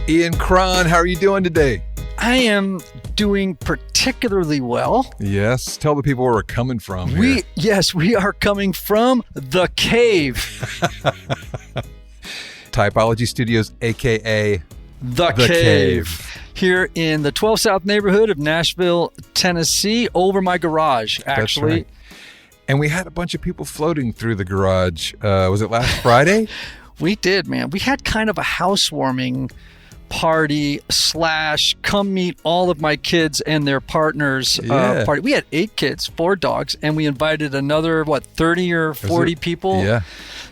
Ian Cron, how are you doing today? I am doing particularly well. Yes, tell the people where we're coming from here. We are coming from the cave. Typology Studios, a.k.a. The cave. Here in the 12 South neighborhood of Nashville, Tennessee, over my garage, actually. That's right. And we had a bunch of people floating through the garage. Was it last Friday? We did, man. We had kind of a housewarming party / come meet all of my kids and their partners party. We had 8 kids, 4 dogs, and we invited another, 30 or 40 people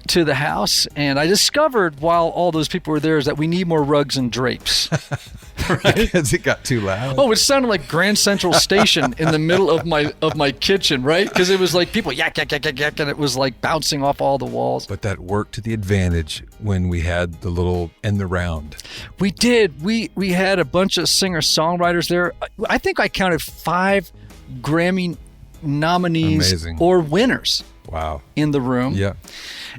to the house. And I discovered while all those people were there is that we need more rugs and drapes. Right? Because it got too loud. Oh, it sounded like Grand Central Station in the middle of my kitchen, right? Because it was like people yak, yak, yak, yak, yak, and it was like bouncing off all the walls. But that worked to the advantage when we had the little end the round. We did. We had a bunch of singer-songwriters there. I think I counted 5 Grammy nominees or winners. Wow. In the room. Yeah.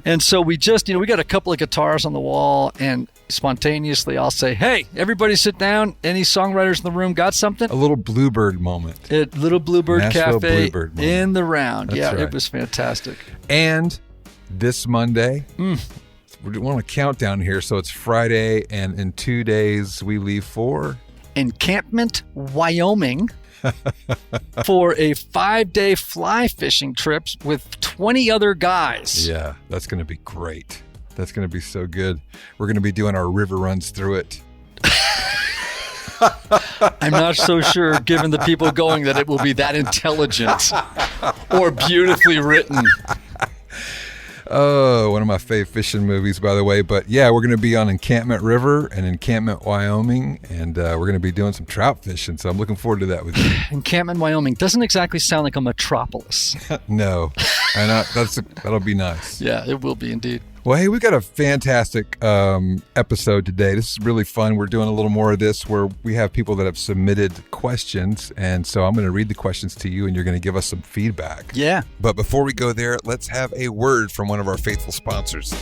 And so we just, we got a couple of guitars on the wall, and spontaneously I'll say, hey, everybody sit down. Any songwriters in the room got something? A little Bluebird moment. Little Bluebird Nashville Cafe Bluebird in the round. That's right. It was fantastic. And this Monday, we want a countdown here. So it's Friday, and in 2 days we leave for Encampment, Wyoming. For a 5-day fly fishing trip with 20 other guys. Yeah, that's going to be great. That's going to be so good. We're going to be doing our river runs through it. I'm not so sure, given the people going, that it will be that intelligent or beautifully written. Oh, one of my fave fishing movies, by the way. But yeah, we're going to be on Encampment River and Encampment, Wyoming, and we're going to be doing some trout fishing. So I'm looking forward to that with you. Encampment, Wyoming doesn't exactly sound like a metropolis. No, that'll be nice. Yeah, it will be indeed. Well, hey, we got a fantastic episode today. This is really fun. We're doing a little more of this where we have people that have submitted questions. And so I'm going to read the questions to you and you're going to give us some feedback. Yeah. But before we go there, let's have a word from one of our faithful sponsors.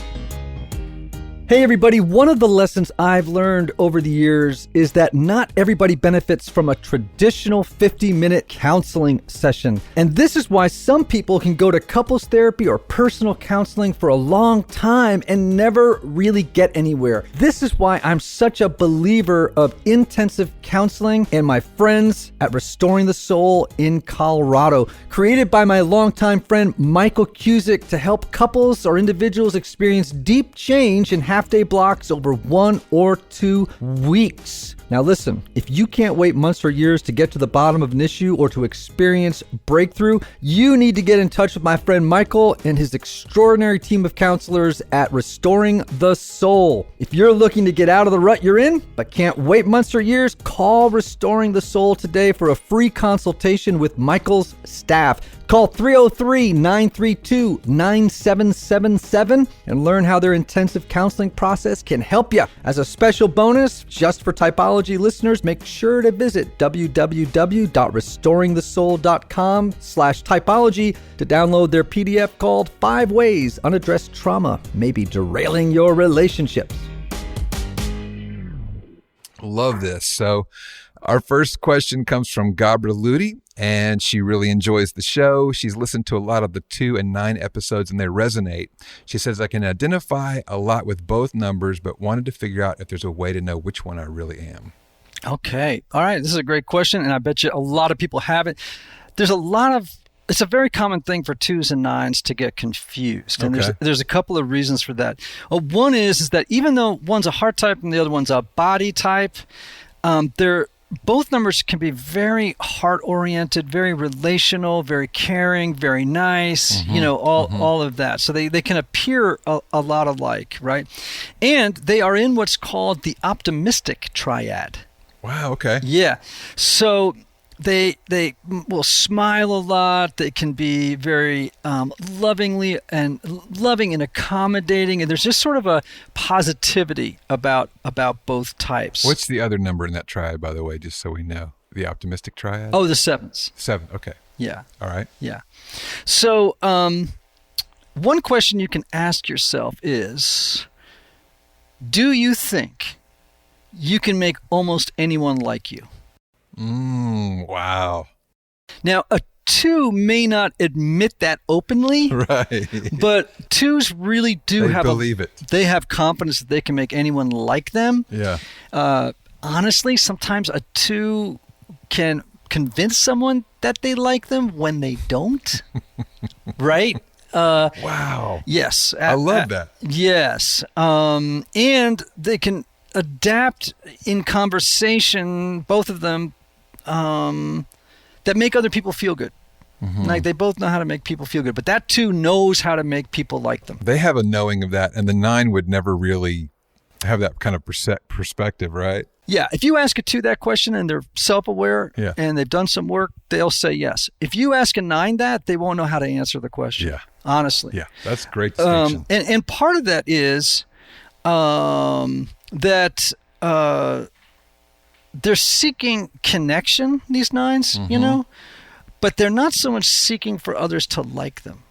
Hey everybody, one of the lessons I've learned over the years is that not everybody benefits from a traditional 50-minute counseling session. And this is why some people can go to couples therapy or personal counseling for a long time and never really get anywhere. This is why I'm such a believer of intensive counseling and my friends at Restoring the Soul in Colorado, created by my longtime friend Michael Cusick to help couples or individuals experience deep change in half-day blocks over 1 or 2 weeks. Now listen, if you can't wait months or years to get to the bottom of an issue or to experience breakthrough, you need to get in touch with my friend Michael and his extraordinary team of counselors at Restoring the Soul. If you're looking to get out of the rut you're in, but can't wait months or years, call Restoring the Soul today for a free consultation with Michael's staff. Call 303-932-9777 and learn how their intensive counseling process can help you. As a special bonus, just for Typology listeners, make sure to visit www.restoringthesoul.com/typology to download their PDF called 5 Ways Unaddressed Trauma May Be Derailing Your Relationships. Love this. So our first question comes from Gabra Ludi, and she really enjoys the show. She's listened to a lot of the 2 and 9 episodes, and they resonate. She says, I can identify a lot with both numbers, but wanted to figure out if there's a way to know which one I really am. Okay. All right. This is a great question, and I bet you a lot of people have it. It's a very common thing for 2s and 9s to get confused. And there's a couple of reasons for that. Well, one is that even though one's a heart type and the other one's a body type, both numbers can be very heart-oriented, very relational, very caring, very nice, all of that. So they can appear a lot alike, right? And they are in what's called the optimistic triad. Wow, okay. Yeah. So they will smile a lot. They can be very loving and accommodating, and there's just sort of a positivity about both types. What's the other number in that triad, by the way, just so we know? The optimistic triad? Oh, the 7s. 7, okay. Yeah. All right. Yeah. So one question you can ask yourself is, do you think you can make almost anyone like you. Wow. Now, a 2 may not admit that openly, Right. but 2s really do believe it. They have confidence that they can make anyone like them. Yeah. Honestly, sometimes a 2 can convince someone that they like them when they don't. Right? Wow. Yes. I love that. Yes. And they can adapt in conversation, both of them, that make other people feel good. Like they both know how to make people feel good, but that 2 knows how to make people like them. They have a knowing of that, and the 9 would never really have that kind of perspective, right? Yeah. If you ask a 2 that question and they're self-aware and they've done some work, they'll say yes. If you ask a 9 that, they won't know how to answer the question. Yeah. Honestly. Yeah. That's a great distinction. And part of that is that they're seeking connection, these 9s, you know, but they're not so much seeking for others to like them.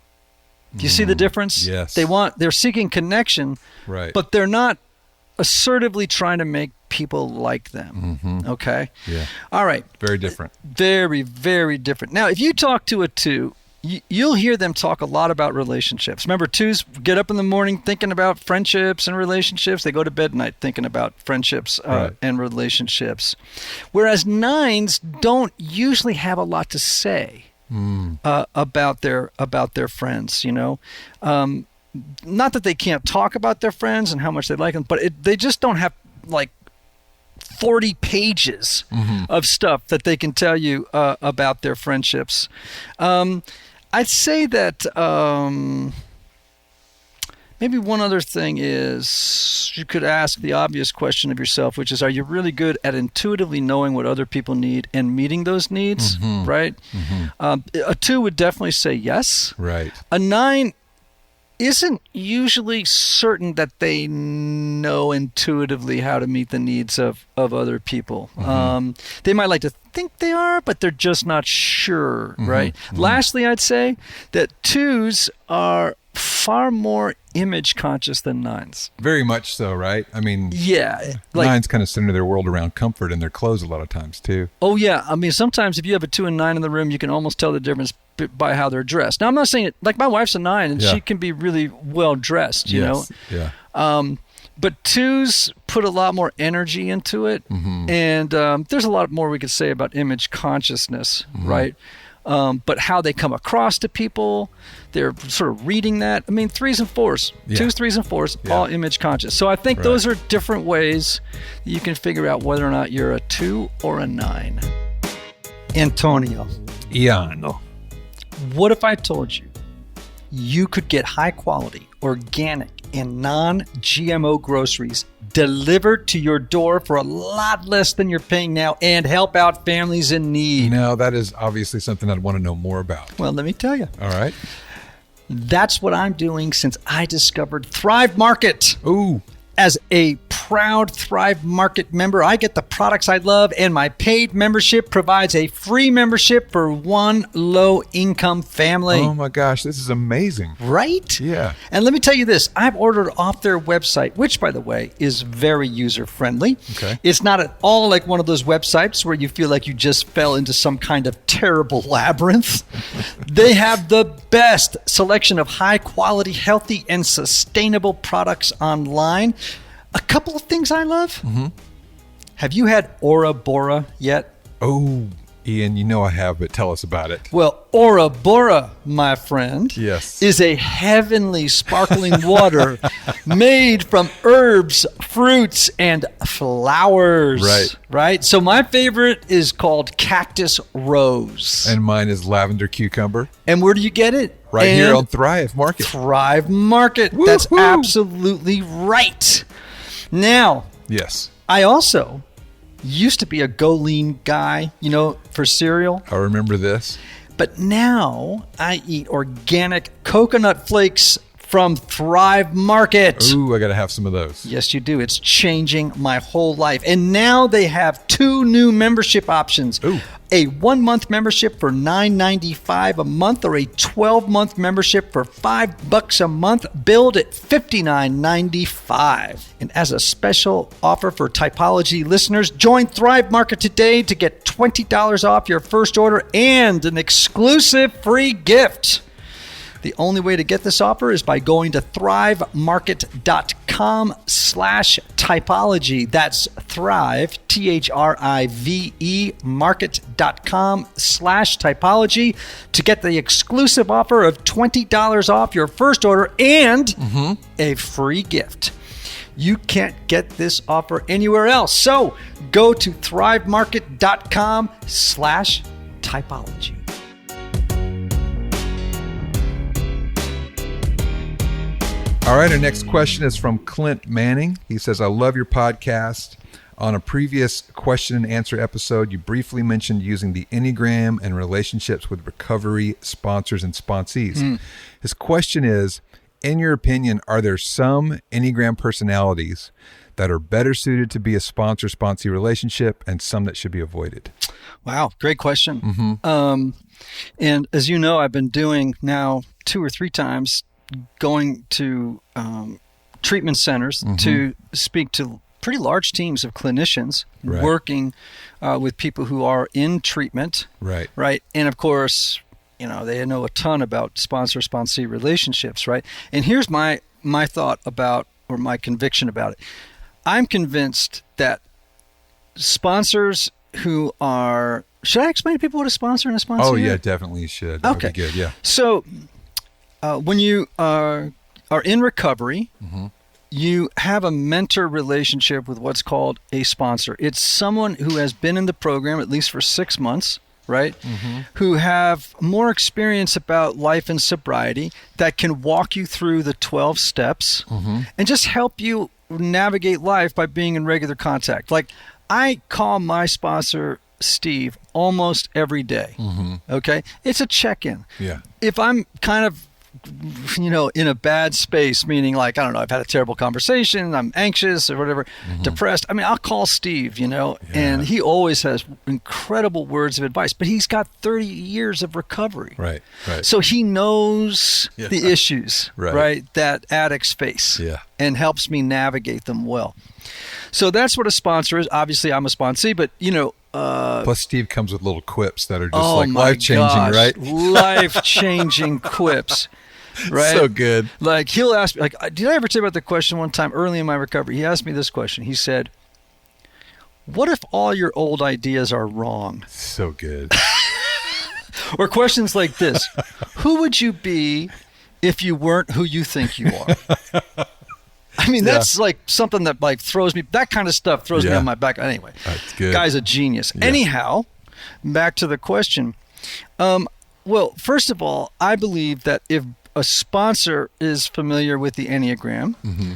Do you see the difference? Yes. They're seeking connection, Right. but they're not assertively trying to make people like them. Okay? Yeah. All right. Very different. Very, very different. Now, if you talk to a 2, you'll hear them talk a lot about relationships. Remember, 2s get up in the morning thinking about friendships and relationships. They go to bed at night thinking about friendships and relationships. Whereas 9s don't usually have a lot to say about their friends, you know. Not that they can't talk about their friends and how much they like them, but they just don't have like 40 pages of stuff that they can tell you about their friendships. I'd say that maybe one other thing is you could ask the obvious question of yourself, which is, are you really good at intuitively knowing what other people need and meeting those needs, right? A 2 would definitely say yes. Right. A 9 isn't usually certain that they know intuitively how to meet the needs of other people. They might like to think they are, but they're just not sure, right? Lastly, I'd say that 2s are far more image conscious than 9s. Very much so, right? I mean, yeah, like 9s kind of center their world around comfort in their clothes a lot of times too. Oh yeah, I mean sometimes if you have a 2 and 9 in the room, you can almost tell the difference by how they're dressed. Now I'm not saying it, like my wife's a 9 and she can be really well dressed, you know. Yeah. But 2s put a lot more energy into it, and there's a lot more we could say about image consciousness, right? But how they come across to people, they're sort of reading that. I mean, 3s and 4s, 2s, 3s, and 4s, all image conscious. So I think those are different ways that you can figure out whether or not you're a 2 or a 9. Antonio. Ian. What if I told you you could get high quality, organic, and non-GMO groceries delivered to your door for a lot less than you're paying now and help out families in need? Now, that is obviously something I'd want to know more about. Well, let me tell you. All right. That's what I'm doing since I discovered Thrive Market. Ooh. As a proud Thrive Market member, I get the products I love, and my paid membership provides a free membership for one low-income family. Oh my gosh, this is amazing. Right? Yeah. And let me tell you this, I've ordered off their website, which, by the way, is very user-friendly. Okay. It's not at all like one of those websites where you feel like you just fell into some kind of terrible labyrinth. They have the best selection of high-quality, healthy, and sustainable products online. A couple of things I love. Have you had Ora Bora yet? Oh, Ian, you know I have, but tell us about it. Well, Ora Bora, my friend, is a heavenly sparkling water made from herbs, fruits, and flowers. Right? So my favorite is called Cactus Rose. And mine is Lavender Cucumber. And where do you get it? Right here on Thrive Market. Thrive Market. Woo-hoo. That's absolutely right. Now, I also used to be a Go Lean guy, you know, for cereal. I remember this. But now I eat organic coconut flakes from Thrive Market. Ooh, I got to have some of those. Yes, you do. It's changing my whole life. And now they have 2 new membership options. Ooh. A 1-month membership for $9.95 a month, or a 12-month membership for $5 a month, billed at $59.95. And as a special offer for Typology listeners, join Thrive Market today to get $20 off your first order and an exclusive free gift. The only way to get this offer is by going to thrivemarket.com/typology. That's Thrive, THRIVE, market.com/typology to get the exclusive offer of $20 off your first order and a free gift. You can't get this offer anywhere else. So go to thrivemarket.com/typology. All right, our next question is from Clint Manning. He says, I love your podcast. On a previous question and answer episode, you briefly mentioned using the Enneagram and relationships with recovery sponsors and sponsees. His question is, in your opinion, are there some Enneagram personalities that are better suited to be a sponsor-sponsee relationship and some that should be avoided? Wow, great question. And as you know, I've been doing now 2 or 3 times going to treatment centers to speak to pretty large teams of clinicians working with people who are in treatment. Right. And of course, you know, they know a ton about sponsor-sponsee relationships, right? And here's my thought about, or my conviction about it. I'm convinced that sponsors who are, should I explain to people what a sponsor and a sponsee Oh, is? yeah, definitely you should. That would be good, yeah. So when you are in recovery, you have a mentor relationship with what's called a sponsor. It's someone who has been in the program at least for 6 months, right? Who have more experience about life and sobriety, that can walk you through the 12 steps and just help you navigate life by being in regular contact. Like, I call my sponsor Steve almost every day. Okay? It's a check-in. Yeah. If I'm kind of, you know, in a bad space, meaning like, I don't know, I've had a terrible conversation, I'm anxious or whatever, depressed, I mean, I'll call Steve, you know, and he always has incredible words of advice, but he's got 30 years of recovery. Right. So he knows the issues, right, that addicts face and helps me navigate them well. So that's what a sponsor is. Obviously, I'm a sponsee, but, you know, plus Steve comes with little quips that are just like life-changing, right? Life-changing quips, right? So good. Like, he'll ask me, like, did I ever tell you about the question one time early in my recovery? He asked me this question. He said, what if all your old ideas are wrong? So good. Or questions like this. Who would you be if you weren't who you think you are? I mean, that's like something that like throws me, that kind of stuff throws me on my back. Anyway, that's good. Guy's a genius. Anyhow, back to the question. Well, first of all, I believe that if a sponsor is familiar with the Enneagram,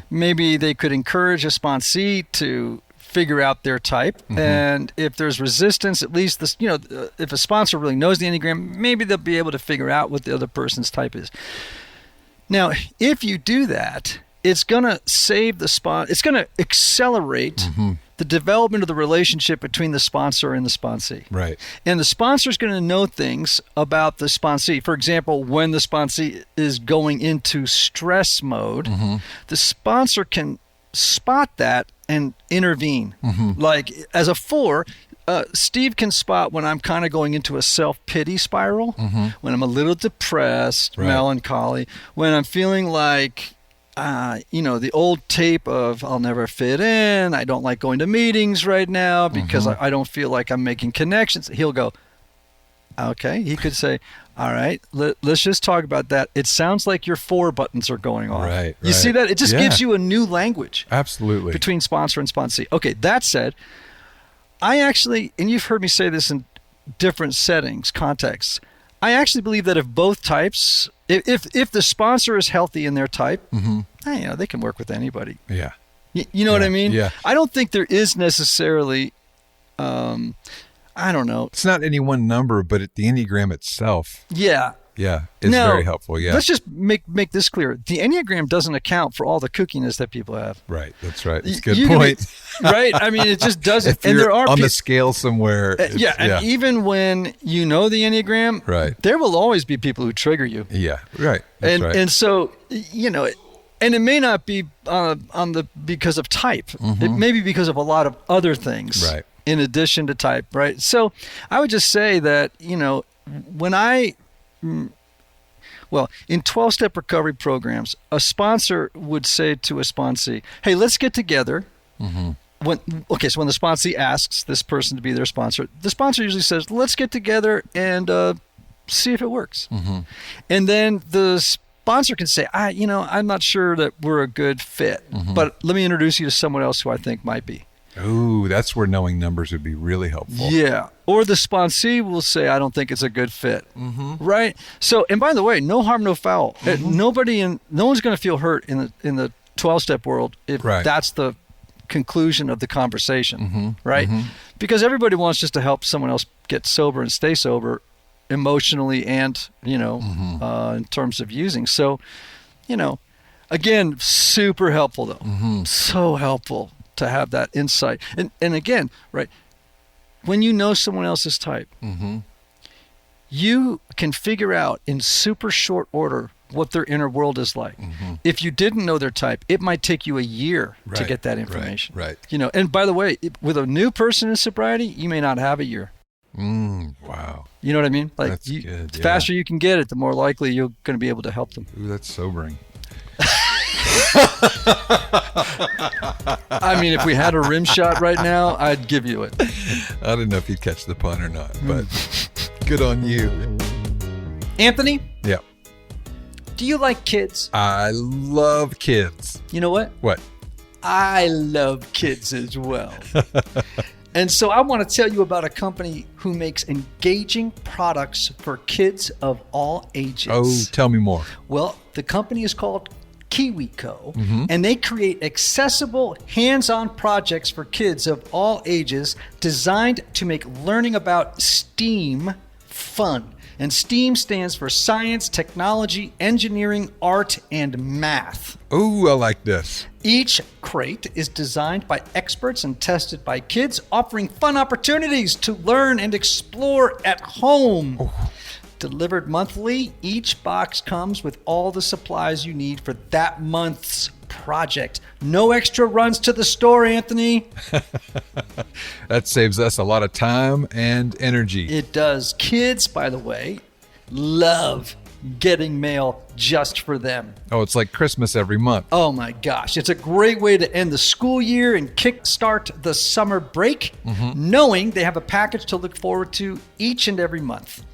maybe they could encourage a sponsee to figure out their type. And if there's resistance, at least this, you know, if a sponsor really knows the Enneagram, maybe they'll be able to figure out what the other person's type is. Now, if you do that, it's going to save the it's going to accelerate the development of the relationship between the sponsor and the sponsee. Right. And the sponsor is going to know things about the sponsee. For example, when the sponsee is going into stress mode, the sponsor can spot that and intervene. Like, as a 4, Steve can spot when I'm kind of going into a self-pity spiral, when I'm a little depressed, melancholy, when I'm feeling like, you know, the old tape of I'll never fit in, I don't like going to meetings right now because I don't feel like I'm making connections. He'll go, okay. He could say, all right, let's just talk about that. It sounds like your 4 buttons are going off. Right. You see that? It just gives you a new language. Absolutely. Between sponsor and sponsee. Okay, that said, I actually, and you've heard me say this in different settings, contexts, I actually believe that if both types, if the sponsor is healthy in their type, you know, they can work with anybody. Yeah. You know what I mean? Yeah. I don't think there is necessarily, I don't know. It's not any one number, but the Enneagram itself. Yeah. Yeah. It's Now, very helpful. Yeah. Let's just make this clear. The Enneagram doesn't account for all the kookiness that people have. Right. That's right. That's a good You can point. Right? I mean, it just doesn't. If you're and there are on the scale somewhere. and even when you know the Enneagram, right, there will always be people who trigger you. Yeah. Right. That's right. And so, and it may not be because of type. It may be because of a lot of other things. Right. In addition to type, right? So I would just say that, when in 12-step recovery programs, a sponsor would say to a sponsee, hey, let's get together. So when the sponsee asks this person to be their sponsor, the sponsor usually says, let's get together and see if it works. And then the sponsor can say, I'm not sure that we're a good fit, but let me introduce you to someone else who I think might be. Ooh, that's where knowing numbers would be really helpful. Yeah. Or the sponsee will say, I don't think it's a good fit. Right? So, and by the way, no harm, no foul. No one's going to feel hurt in the 12-step world if that's the conclusion of the conversation. Right? Because everybody wants just to help someone else get sober and stay sober emotionally and, in terms of using. So, again, super helpful though. So helpful to have that insight. And again, right, when you know someone else's type, you can figure out in super short order what their inner world is like. If you didn't know their type, it might take you a year to get that information. Right. And by the way, with a new person in sobriety, you may not have a year. Wow. You know what I mean? Like, that's good. The faster you can get it, the more likely you're going to be able to help them. Ooh, that's sobering. I mean, if we had a rim shot right now, I'd give you it. I don't know if you'd catch the pun or not, but good on you. Anthony? Yeah. Do you like kids? I love kids. You know what? What? I love kids as well. And so I want to tell you about a company who makes engaging products for kids of all ages. Oh, tell me more. Well, the company is called KiwiCo, and they create accessible, hands-on projects for kids of all ages designed to make learning about STEAM fun. And STEAM stands for science, technology, engineering, art, and math. Oh, I like this. Each crate is designed by experts and tested by kids, offering fun opportunities to learn and explore at home. Oh. Delivered monthly, each box comes with all the supplies you need for that month's project. No extra runs to the store, Anthony. That saves us a lot of time and energy. It does. Kids, by the way, love getting mail just for them. Oh, it's like Christmas every month. Oh my gosh. It's a great way to end the school year and kickstart the summer break, knowing they have a package to look forward to each and every month.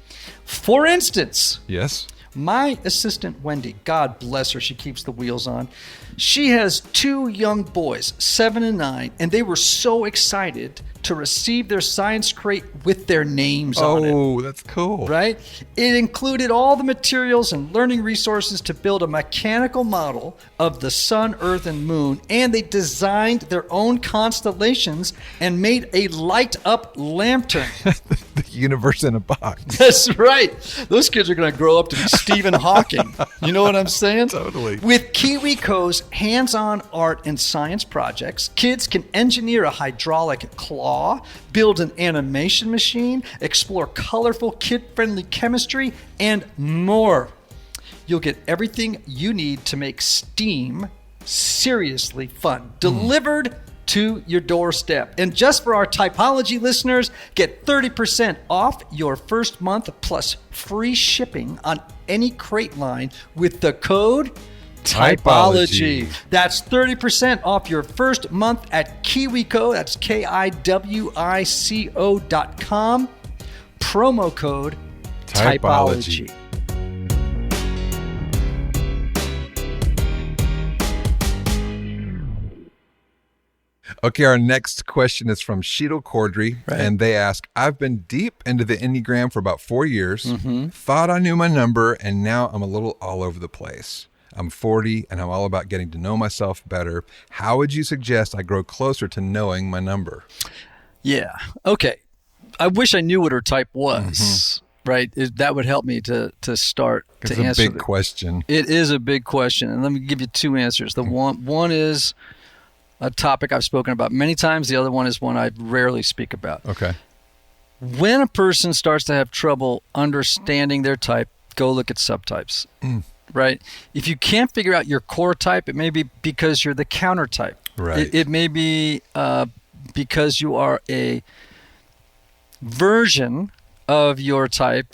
For instance, yes, my assistant, Wendy, God bless her, she keeps the wheels on. She has 2 young boys, 7 and 9, and they were so excited to receive their science crate with their names on it. Oh, that's cool. Right? It included all the materials and learning resources to build a mechanical model of the sun, earth, and moon, and they designed their own constellations and made a light-up lantern. The universe in a box. That's right. Those kids are going to grow up to be Stephen Hawking. You know what I'm saying? Totally. With KiwiCo's hands-on art and science projects, kids can engineer a hydraulic claw, build an animation machine, explore colorful, kid-friendly chemistry, and more. You'll get everything you need to make STEAM seriously fun, delivered to your doorstep. And just for our Typology listeners, get 30% off your first month plus free shipping on any crate line with the code Typology. That's 30% off your first month at KiwiCo. That's KIWICO.com. Promo code Typology. Okay, our next question is from Sheetal Cordry, and they ask, I've been deep into the Enneagram for about 4 years, thought I knew my number, and now I'm a little all over the place. I'm 40, and I'm all about getting to know myself better. How would you suggest I grow closer to knowing my number? Yeah. Okay. I wish I knew what her type was. right? That would help me to start to answer. It's a big question. It is a big question, and let me give you two answers. The one is a topic I've spoken about many times. The other one is one I rarely speak about. Okay. When a person starts to have trouble understanding their type, go look at subtypes. Right? If you can't figure out your core type, it may be because you're the counter type. Right. It may be because you are a version of your type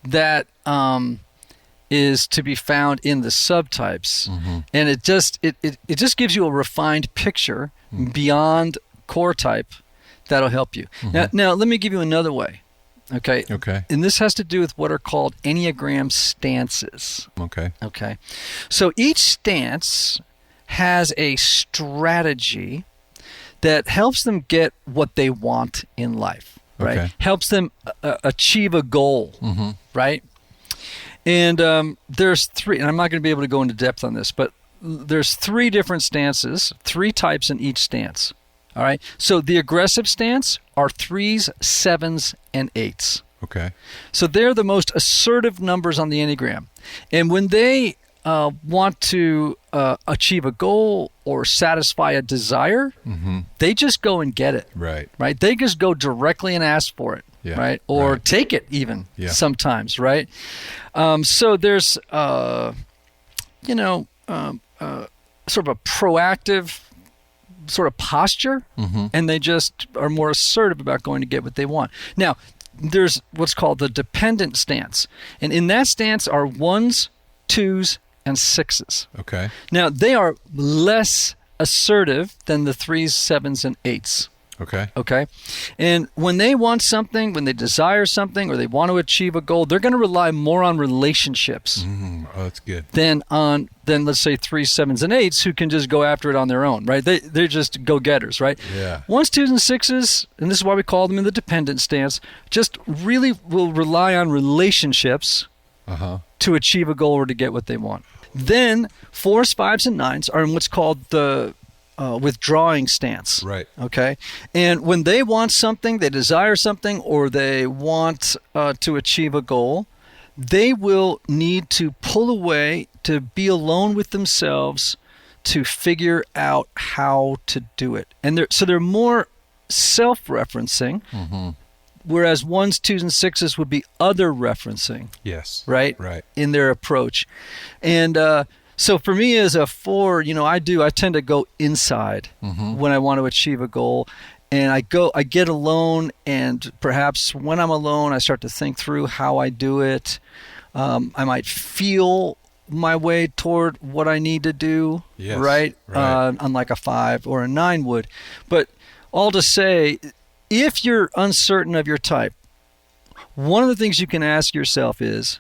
that is to be found in the subtypes, and it just gives you a refined picture beyond core type that'll help you. Now let me give you another way. Okay. And this has to do with what are called Enneagram stances. Okay. So each stance has a strategy that helps them get what they want in life, right? Okay. Helps them achieve a goal, right? And there's three, and I'm not going to be able to go into depth on this, but there's three different stances, three types in each stance. All right. So the aggressive stance are 3s, 7s, and 8s. Okay. So they're the most assertive numbers on the Enneagram. And when they want to achieve a goal or satisfy a desire, they just go and get it. Right. Right. They just go directly and ask for it. Yeah. Right. Or take it even sometimes. Right. So there's, sort of a proactive sort of posture, and they just are more assertive about going to get what they want. Now, there's what's called the dependent stance, and in that stance are 1s, 2s, and 6s. Okay. Now, they are less assertive than the 3s, 7s, and 8s. Okay. And when they want something, when they desire something, or they want to achieve a goal, they're going to rely more on relationships. Oh, that's good. Than let's say 3s, 7s, and 8s who can just go after it on their own, right? They're just go-getters, right? Yeah. 1s, 2s, and 6s, and this is why we call them in the dependent stance, just really will rely on relationships to achieve a goal or to get what they want. Then 4s, 5s, and 9s are in what's called the withdrawing stance. Right. Okay. And when they want something, they desire something, or they want to achieve a goal, they will need to pull away, to be alone with themselves, to figure out how to do it. And they're more self-referencing, whereas 1s, 2s, and 6s would be other referencing. Yes. Right. In their approach. And so for me as a 4, I tend to go inside when I want to achieve a goal. And I get alone, and perhaps when I'm alone, I start to think through how I do it. I might feel my way toward what I need to do, right? Unlike a 5 or a 9 would. But all to say, if you're uncertain of your type, one of the things you can ask yourself is,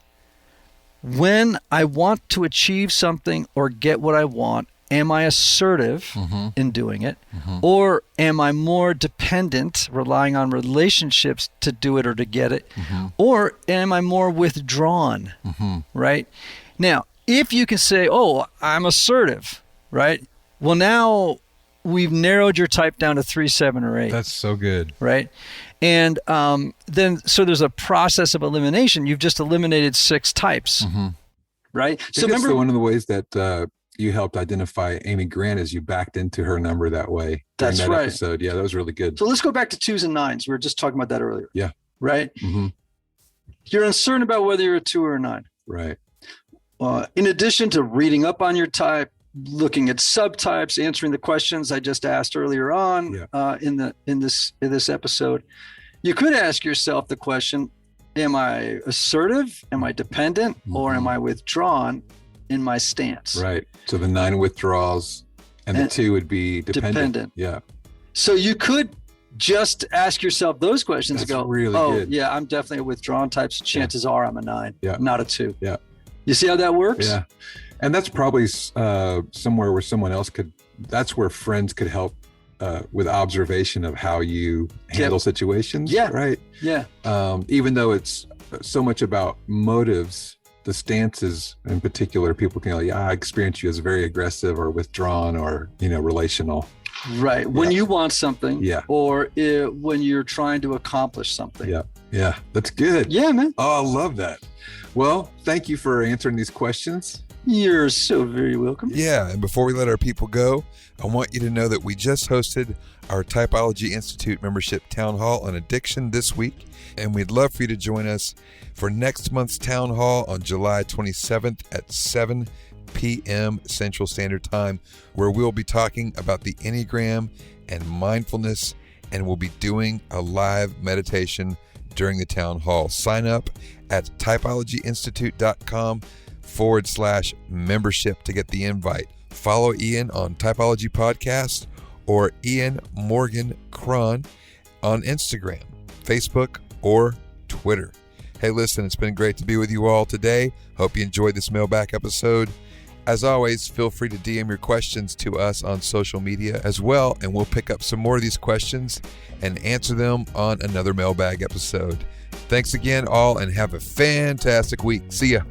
when I want to achieve something or get what I want, am I assertive in doing it? Or am I more dependent, relying on relationships to do it or to get it? Or am I more withdrawn, right? Now, if you can say, oh, I'm assertive, right? Well, now we've narrowed your type down to 3, 7, or 8. That's so good. Right? And then, so there's a process of elimination. You've just eliminated 6 types, right? So remember, one of the ways that you helped identify Amy Grant is you backed into her number that way. That's that right. Episode. Yeah, that was really good. So let's go back to 2s and 9s. We were just talking about that earlier. Yeah. Right? You're uncertain about whether you're a 2 or a 9. Right. In addition to reading up on your type, looking at subtypes, answering the questions I just asked earlier on in this episode, you could ask yourself the question, am I assertive? Am I dependent? Or am I withdrawn in my stance? Right. So the 9 withdraws and the 2 would be dependent. Yeah. So you could just ask yourself those questions. That's and go, really good. Yeah, I'm definitely a withdrawn type. So chances are I'm a 9, not a 2. Yeah. You see how that works? Yeah. And that's probably somewhere where someone else that's where friends could help with observation of how you handle situations. Yeah. Right. Yeah. Even though it's so much about motives, the stances in particular, people can go, I experience you as very aggressive or withdrawn or, relational. Right. When you want something, or when you're trying to accomplish something. Yeah. That's good. Yeah, man. Oh, I love that. Well, thank you for answering these questions. You're so very welcome. Yeah. And before we let our people go, I want you to know that we just hosted our Typology Institute membership town hall on addiction this week. And we'd love for you to join us for next month's town hall on July 27th at 7 p.m. Central Standard Time, where we'll be talking about the Enneagram and mindfulness, and we'll be doing a live meditation during the town hall. Sign up at typologyinstitute.com/membership to get the invite. Follow Ian on Typology Podcast or Ian Morgan Cron on Instagram, Facebook, or Twitter. Hey, listen, it's been great to be with you all today. Hope you enjoyed this Mailbag episode. As always, feel free to DM your questions to us on social media as well, and we'll pick up some more of these questions and answer them on another Mailbag episode. Thanks again, all, and have a fantastic week. See ya.